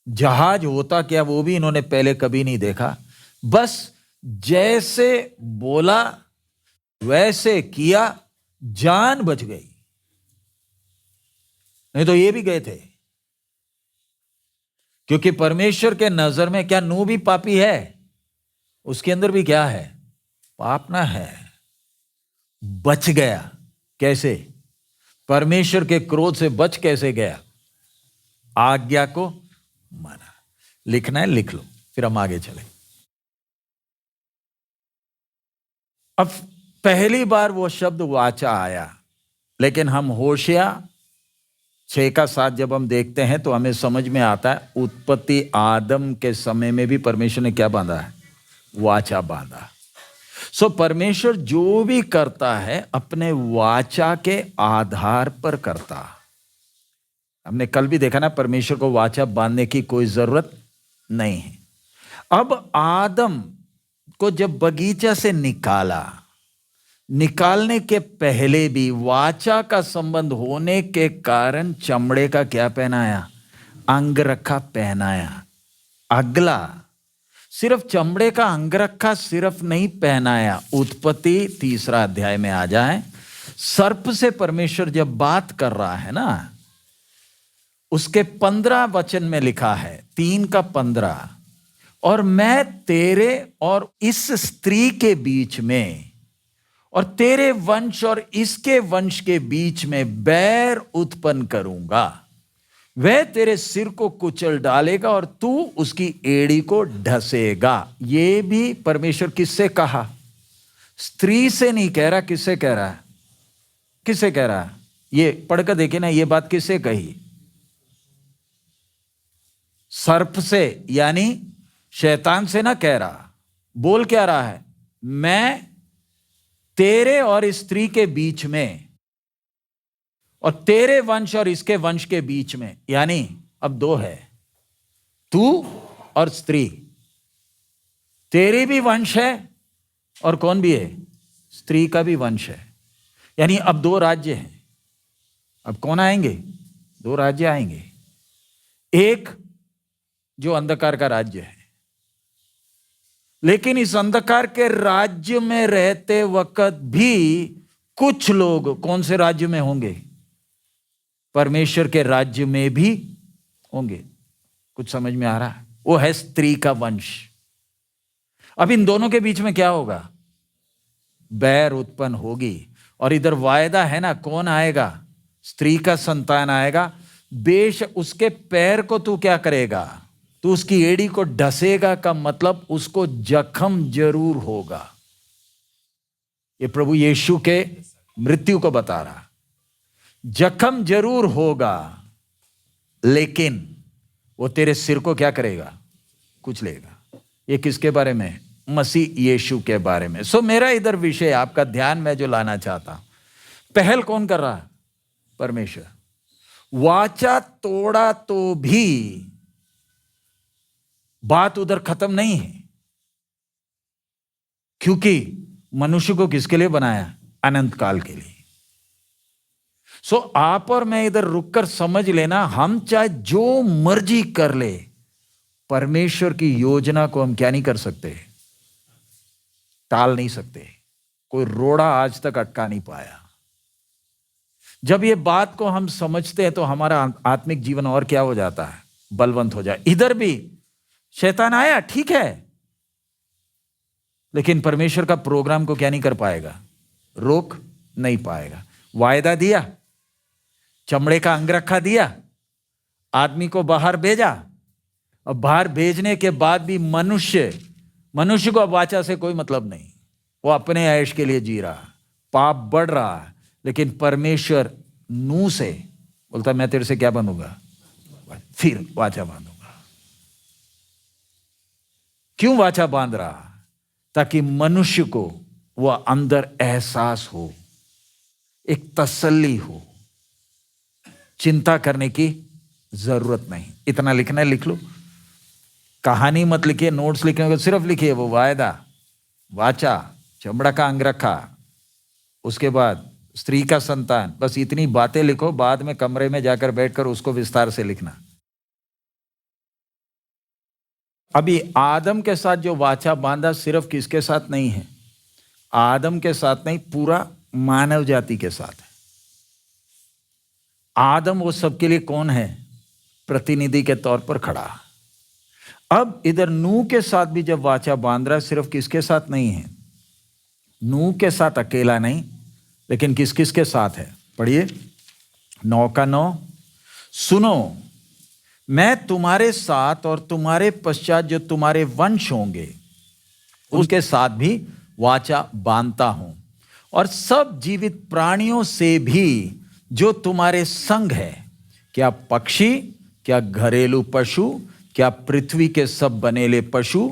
जहाज होता क्या वो भी इन्होंने पहले कभी नहीं देखा, बस जैसे बोला वैसे किया, जान बच गई। नहीं तो ये भी गए थे। क्योंकि परमेश्वर के नजर में क्या नूह भी पापी है? उसके अंदर भी क्या है? पाप ना है। बच गया कैसे? परमेश्वर के क्रोध से बच कैसे गया? आज्ञा को माना। लिखना है लिख लो, फिर हम आगे चले। अब पहली बार वो शब्द वाचा आया, लेकिन हम होशिया 6 का 7 जब हम देखते हैं तो हमें समझ में आता है, उत्पत्ति आदम के समय में भी परमेश्वर ने क्या बांधा है? वाचा बांधा। सो परमेश्वर जो भी करता है अपने वाचा के आधार पर करता। हमने कल भी देखा ना, परमेश्वर को वाचा बांधने की कोई जरूरत नहीं है। अब आदम को जब बगीचा से निकाला, निकालने के पहले भी वाचा का संबंध होने के कारण चमड़े का क्या पहनाया? अंगरखा पहनाया। अगला सिर्फ चमड़े का अंगरखा सिर्फ नहीं पहनाया। उत्पत्ति 3 अध्याय में आ जाए, सर्प से परमेश्वर जब बात कर रहा है ना, उसके 15 वचन में लिखा है, 3 का 15, और मैं तेरे और इस स्त्री के बीच में और तेरे वंश और इसके वंश के बीच में बैर उत्पन्न करूंगा, वह तेरे सिर को कुचल डालेगा और तू उसकी एड़ी को ढसेगा। यह भी परमेश्वर किससे कहा? स्त्री से नहीं कह रहा। किससे कह रहा है? किससे कह रहा है? ये पढ़कर देखिए ना, ये बात किससे कही? सर्प से, यानी शैतान से ना कह रहा। बोल क्या रहा है? मैं तेरे और स्त्री के बीच में और तेरे वंश और इसके वंश के बीच में, यानी अब 2 है, तू और स्त्री। तेरी भी वंश है और कौन भी है? स्त्री का भी वंश है। यानी अब 2 राज्य हैं। अब कौन आएंगे? 2 राज्य आएंगे। एक जो अंधकार का राज्य है, लेकिन इस अंधकार के राज्य में रहते वक्त भी कुछ लोग कौन से राज्य में होंगे? परमेश्वर के राज्य में भी होंगे। कुछ समझ में आ रहा है? वो है स्त्री का वंश। अब इन दोनों के बीच में क्या होगा? बैर उत्पन्न होगी। और इधर वायदा है ना, कौन आएगा? स्त्री का संतान आएगा। बेशक उसके पैर को तू क्या करेगा? तू उसकी एड़ी को ढसेगा का मतलब उसको जख्म जरूर होगा। ये प्रभु यीशु के मृत्यु को बता रहा। जख्म जरूर होगा, लेकिन वो तेरे सिर को क्या करेगा? कुचलेगा। ये किसके बारे में? मसीह यीशु के बारे में। सो मेरा इधर विषय आपका ध्यान में जो लाना चाहता हूं, पहल कौन कर रहा है? परमेश्वर। वाचा तोड़ा तो भी बात उधर खत्म नहीं है, क्योंकि मनुष्य को किसके लिए बनाया? अनंत काल के लिए। सो आप और मैं इधर रुककर समझ लेना, हम चाहे जो मर्जी कर ले, परमेश्वर की योजना को हम क्या नहीं कर सकते? टाल नहीं सकते। कोई रोड़ा आज तक अटका नहीं पाया। जब ये बात को हम समझते हैं तो हमारा आत्मिक जीवन और क्या हो जाता है? बलवंत हो जाए। इधर भी शैतान आया, ठीक है, लेकिन परमेश्वर का प्रोग्राम को क्या नहीं कर पाएगा? रोक नहीं पाएगा। वायदा दिया, चमड़े का अंगरखा दिया, आदमी को बाहर भेजा, और बाहर भेजने के बाद भी मनुष्य को अब वाचा से कोई मतलब नहीं। वो अपने ऐश के लिए जी रहा, पाप बढ़ रहा है। लेकिन परमेश्वर नूह से बोलता, मैं तेरे से क्या बनूंगा? फिर वाचा बांधूंगा। क्यों वाचा बांध रहा? ताकि मनुष्य को वह अंदर एहसास हो, एक तसल्ली हो, चिंता करने की जरूरत नहीं। इतना लिखना है, लिख लो। कहानी मत लिखिए, नोट्स लिखने को सिर्फ लिखिए वो वायदा, वाचा, चमड़ा का अंगरखा, उसके बाद स्त्री का संतान, बस इतनी बातें लिखो। बाद में कमरे में जाकर बैठकर उसको विस्तार से लिखना। अभी आदम के साथ जो वाचा बांधा सिर्फ किसके साथ नहीं है? आदम के साथ नहीं, पूरा मानव जाति के साथ है। आदम वो सबके लिए कौन है? प्रतिनिधि के तौर पर खड़ा। अब इधर नूह के साथ भी जब वाचा बांध रहा, सिर्फ किसके साथ नहीं है? नूह के साथ अकेला नहीं, लेकिन किस किस के साथ है? पढ़िए 9 का 9। सुनो, मैं तुम्हारे साथ और तुम्हारे पश्चात जो तुम्हारे वंश होंगे उसके साथ भी वाचा बांधता हूं, और सब जीवित प्राणियों से भी जो तुम्हारे संग है, क्या पक्षी, क्या घरेलू पशु, क्या पृथ्वी के सब बनेले पशु,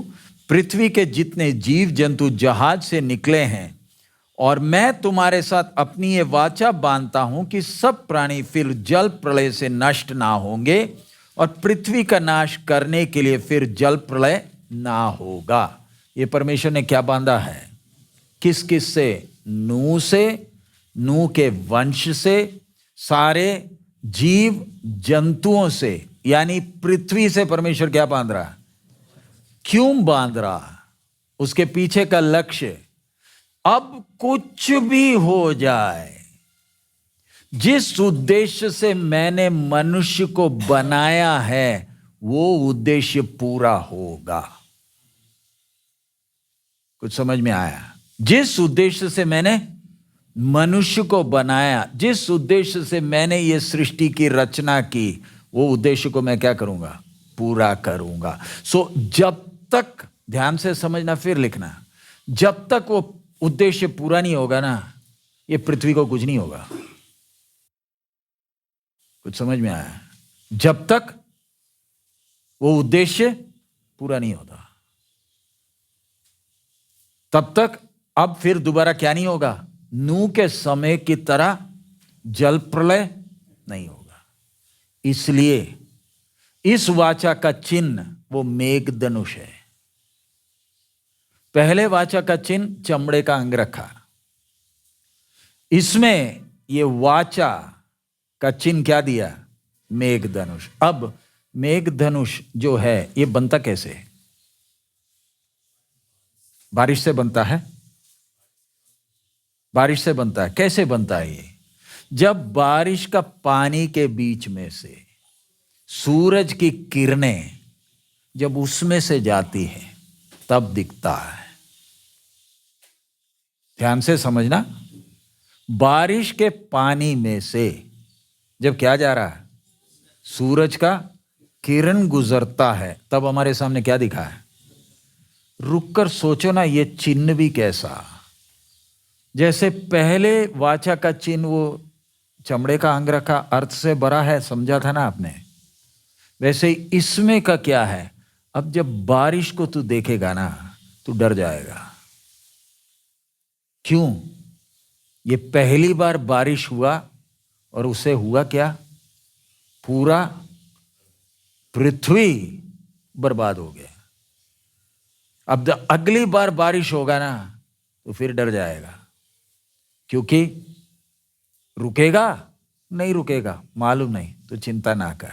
पृथ्वी के जितने जीव जंतु जहाज से निकले हैं। और मैं तुम्हारे साथ अपनी ये वाचा बांधता हूं कि सब प्राणी फिर जल प्रलय से नष्ट ना होंगे, और पृथ्वी का नाश करने के लिए फिर जल प्रलय ना होगा। ये परमेश्वर ने क्या बांधा है? किस किस से? नूह से, नूह के वंश से, सारे जीव जंतुओं से, यानी पृथ्वी से परमेश्वर क्या बांध रहा? क्यों बांध रहा? उसके पीछे का लक्ष्य, अब कुछ भी हो जाए, जिस उद्देश्य से मैंने मनुष्य को बनाया है वो उद्देश्य पूरा होगा। कुछ समझ में आया? जिस उद्देश्य से मैंने मनुष्य को बनाया, जिस उद्देश्य से मैंने ये सृष्टि की रचना की, वो उद्देश्य को मैं क्या करूंगा? पूरा करूंगा। सो जब तक, ध्यान से समझना फिर लिखना, जब तक वो उद्देश्य पूरा नहीं होगा ना, ये पृथ्वी को कुछ नहीं होगा। कुछ समझ में आया? जब तक वो उद्देश्य पूरा नहीं होता, तब तक अब फिर दोबारा क्या नहीं होगा? नूह के समय की तरह जल प्रलय नहीं होगा। इसलिए इस वाचा का चिन्ह वो मेघधनुष है। पहले वाचा का चिन्ह चमड़े का अंगरखा, इसमें ये वाचा का चिन्ह क्या दिया? मेघधनुष। अब मेघधनुष जो है ये बनता कैसे है? बारिश से बनता है। बारिश से बनता है। कैसे बनता है ये? जब बारिश का पानी के बीच में से सूरज की किरणें जब उसमें से जाती है तब दिखता है। ध्यान से समझना, बारिश के पानी में से जब क्या जा रहा है? सूरज का किरण गुजरता है, तब हमारे सामने क्या दिखा है? रुक कर सोचो ना, ये चिन्ह भी कैसा। जैसे पहले वाचा का चिन्ह वो चमड़े का अंगरखा अर्थ से भरा है, समझा था ना आपने? वैसे इसमें का क्या है? अब जब बारिश को तू देखेगा ना, तू डर जाएगा। क्यों? ये पहली बार बारिश हुआ और उसे हुआ क्या? पूरा पृथ्वी बर्बाद हो गया। अब अगली बार बारिश होगा ना तो फिर डर जाएगा, क्योंकि रुकेगा नहीं रुकेगा मालूम नहीं। तो चिंता ना कर,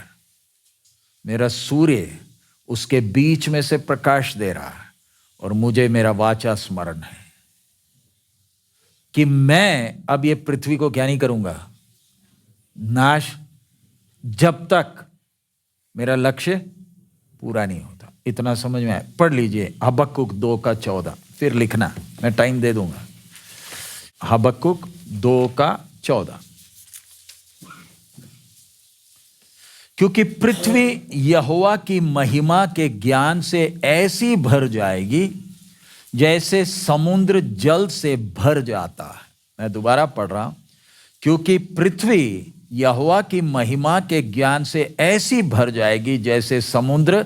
मेरा सूर्य उसके बीच में से प्रकाश दे रहा है, और मुझे मेरा वाचा स्मरण है कि मैं अब ये पृथ्वी को क्या नहीं करूंगा? नाश, जब तक मेरा लक्ष्य पूरा नहीं होता। इतना समझ में आया? पढ़ लीजिए हबक्कुक 2 का 14, फिर लिखना, मैं टाइम दे दूंगा। हबक्कुक 2 का 14। क्योंकि पृथ्वी यहोवा की महिमा के ज्ञान से ऐसी भर जाएगी जैसे समुद्र जल से भर जाता है। मैं दोबारा पढ़ रहा हूं, क्योंकि पृथ्वी यहोवा की महिमा के ज्ञान से ऐसी भर जाएगी जैसे समुद्र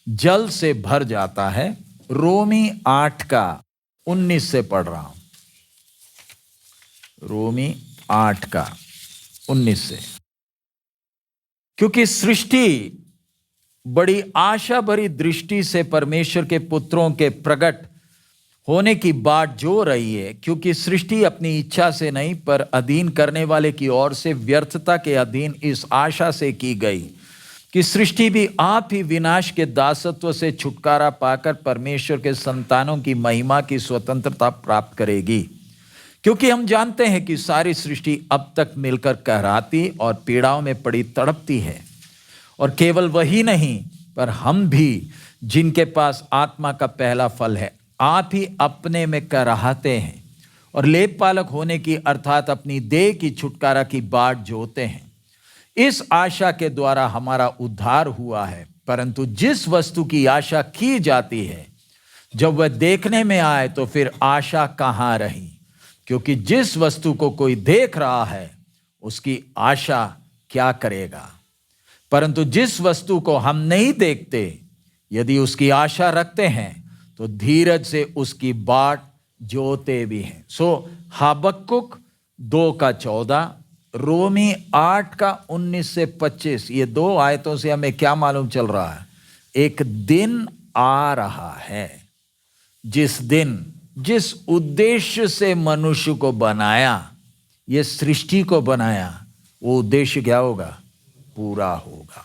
जल से भर जाता है। रोमी 8 का 19 से पढ़ रहा हूं। रोमी 8 का 19 से। क्योंकि सृष्टि बड़ी आशा भरी दृष्टि से परमेश्वर के पुत्रों के प्रकट होने की बाट जो रही है, क्योंकि सृष्टि अपनी इच्छा से नहीं पर अधीन करने वाले की ओर से व्यर्थता के अधीन इस आशा से की गई कि सृष्टि भी आप ही विनाश के दासत्व से छुटकारा पाकर परमेश्वर के संतानों की महिमा की स्वतंत्रता प्राप्त करेगी। क्योंकि हम जानते हैं कि सारी सृष्टि अब तक मिलकर कहराती और पीड़ाओं में पड़ी तड़पती है, और केवल वही नहीं पर हम भी, जिनके पास आत्मा का पहला फल है, आप ही अपने में कहराते हैं और लेपपालक होने की अर्थात अपनी देह की छुटकारा की बाट जोते हैं। इस आशा के द्वारा हमारा उद्धार हुआ है। परंतु जिस वस्तु की आशा की जाती है, जब वह देखने में आए तो फिर आशा कहाँ रही? क्योंकि जिस वस्तु को कोई देख रहा है उसकी आशा क्या करेगा? परंतु जिस वस्तु को हम नहीं देखते, यदि उसकी आशा रखते हैं तो धीरज से उसकी बाट जोते भी हैं। सो हबक्कुक 2 का 14, रोमी 8 का 19 से 25, ये 2 आयतों से हमें क्या मालूम चल रहा है? एक दिन आ रहा है जिस दिन, जिस उद्देश्य से मनुष्य को बनाया, ये सृष्टि को बनाया, वो उद्देश्य क्या होगा? पूरा होगा।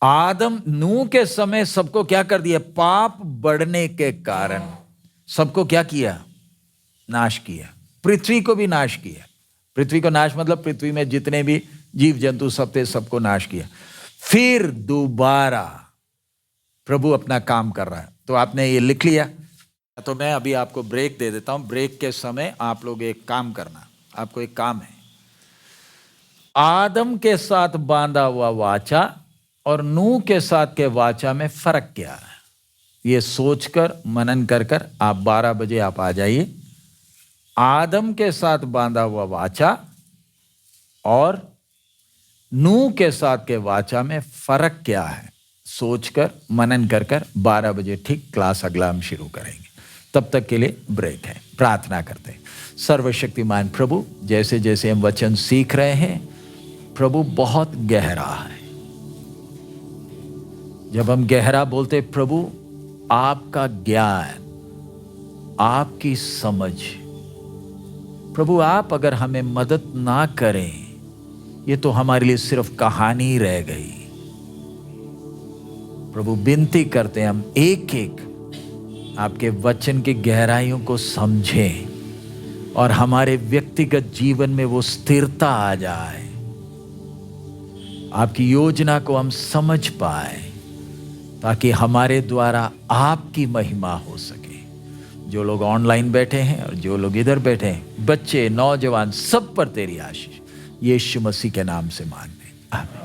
आदम नूह के समय सबको क्या कर दिया? पाप बढ़ने के कारण सबको क्या किया? नाश किया। पृथ्वी को भी नाश किया। पृथ्वी को नाश मतलब पृथ्वी में जितने भी जीव जंतु सब थे, सबको नाश किया। फिर दोबारा प्रभु अपना काम कर रहा है। तो आपने ये लिख लिया, तो मैं अभी आपको ब्रेक दे देता हूं। ब्रेक के समय आप लोग एक काम करना, आपको एक काम है। आदम के साथ बांधा हुआ वाचा और नूह के साथ के वाचा में फर्क क्या है, ये सोचकर मनन कर कर आप 12 बजे आप आ जाइए। आदम के साथ बांधा हुआ वाचा और नूह के साथ के वाचा में फर्क क्या है, सोचकर मनन कर कर 12 बजे ठीक क्लास अगला हम शुरू करेंगे। तब तक के लिए ब्रेक है। प्रार्थना करते हैं। सर्वशक्तिमान प्रभु, जैसे जैसे हम वचन सीख रहे हैं, प्रभु बहुत गहरा है। जब हम गहरा बोलते प्रभु, आपका ज्ञान, आपकी समझ, प्रभु आप अगर हमें मदद ना करें, ये तो हमारे लिए सिर्फ कहानी रह गई। प्रभु विनती करते हैं, हम एक एक आपके वचन की गहराइयों को समझें और हमारे व्यक्तिगत जीवन में वो स्थिरता आ जाए, आपकी योजना को हम समझ पाए, ताकि हमारे द्वारा आपकी महिमा हो सके। जो लोग ऑनलाइन बैठे हैं और जो लोग इधर बैठे हैं, बच्चे, नौजवान, सब पर तेरी आशीष यीशु मसीह के नाम से मांगते हैं, आमीन।